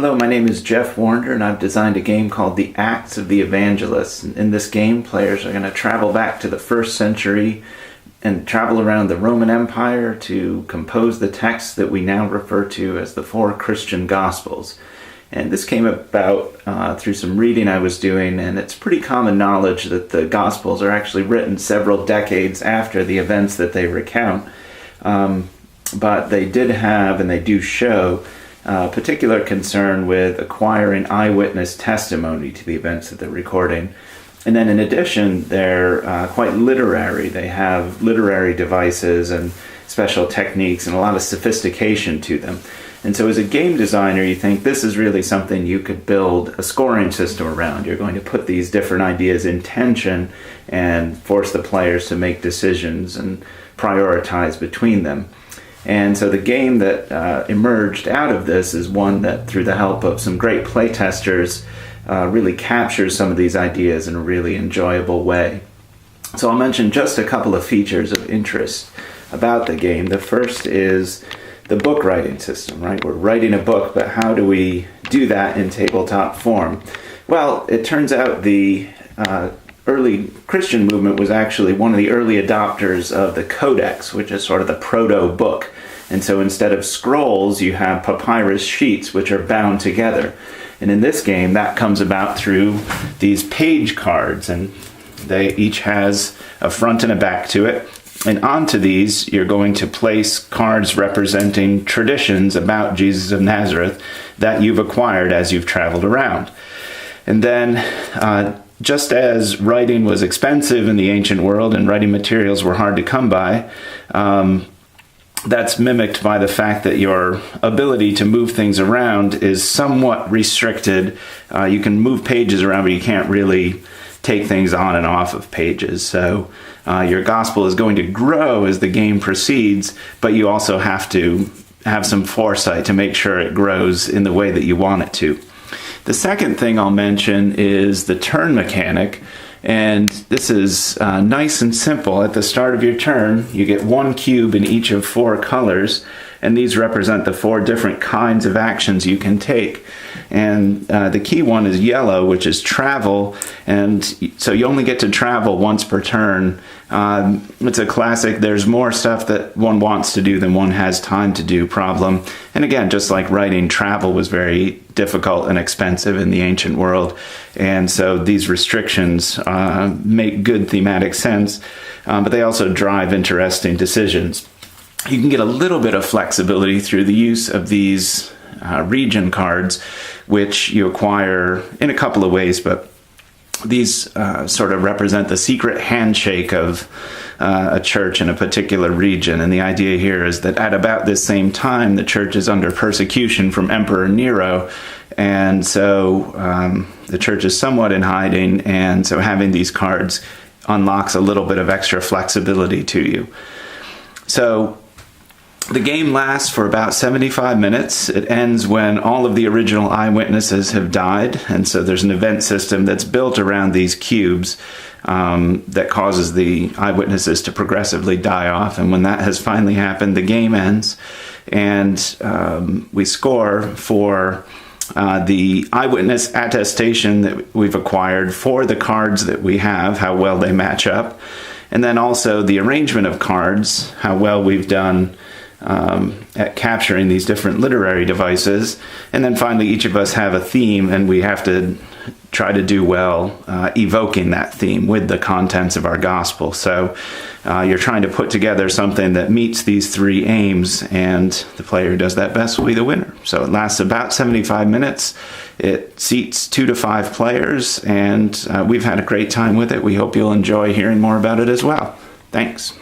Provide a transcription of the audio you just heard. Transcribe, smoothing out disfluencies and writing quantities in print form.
Hello, my name is Jeff Warner, and I've designed a game called The Acts of the Evangelists. In this game, players are going to travel back to the 1st century and travel around the Roman Empire to compose the texts that we now refer to as the 4 Christian Gospels. And this came about through some reading I was doing, and it's pretty common knowledge that the Gospels are actually written several decades after the events that they recount. But they did have, and they do show, particular concern with acquiring eyewitness testimony to the events that they're recording. And then in addition, they're quite literary. They have literary devices and special techniques and a lot of sophistication to them. And so as a game designer, you think this is really something you could build a scoring system around. You're going to put these different ideas in tension and force the players to make decisions and prioritize between them. And so the game that emerged out of this is one that, through the help of some great playtesters, really captures some of these ideas in a really enjoyable way. So I'll mention just a couple of features of interest about the game. The first is the book writing system, right? We're writing a book, but how do we do that in tabletop form? Well, it turns out the early Christian movement was actually one of the early adopters of the Codex, which is sort of the proto-book. And so instead of scrolls, you have papyrus sheets, which are bound together. And in this game, that comes about through these page cards, and they each has a front and a back to it. And onto these, you're going to place cards representing traditions about Jesus of Nazareth that you've acquired as you've traveled around. And then, just as writing was expensive in the ancient world and writing materials were hard to come by, that's mimicked by the fact that your ability to move things around is somewhat restricted. You can move pages around, but you can't really take things on and off of pages. So your gospel is going to grow as the game proceeds, but you also have to have some foresight to make sure it grows in the way that you want it to. The second thing I'll mention is the turn mechanic, and this is nice and simple. At the start of your turn, you get 1 cube in each of 4 colors, and these represent the 4 different kinds of actions you can take. And the key one is yellow, which is travel, and so you only get to travel once per turn. It's a classic, there's more stuff that one wants to do than one has time to do problem. And again, just like writing, travel was very difficult and expensive in the ancient world. And so these restrictions make good thematic sense, but they also drive interesting decisions. You can get a little bit of flexibility through the use of these region cards, which you acquire in a couple of ways, but these sort of represent the secret handshake of a church in a particular region. And the idea here is that at about this same time, the church is under persecution from Emperor Nero. And so the church is somewhat in hiding. And so having these cards unlocks a little bit of extra flexibility to you. So the game lasts for about 75 minutes. It ends when all of the original eyewitnesses have died, and so there's an event system that's built around these cubes that causes the eyewitnesses to progressively die off, and when that has finally happened, the game ends, and we score for the eyewitness attestation that we've acquired for the cards that we have, how well they match up, and then also the arrangement of cards, how well we've done at capturing these different literary devices. And then finally, each of us have a theme, and we have to try to do well evoking that theme with the contents of our gospel. So you're trying to put together something that meets these 3 aims, and the player who does that best will be the winner. So it lasts about 75 minutes. It seats 2 to 5 players, and we've had a great time with it. We hope you'll enjoy hearing more about it as well. Thanks.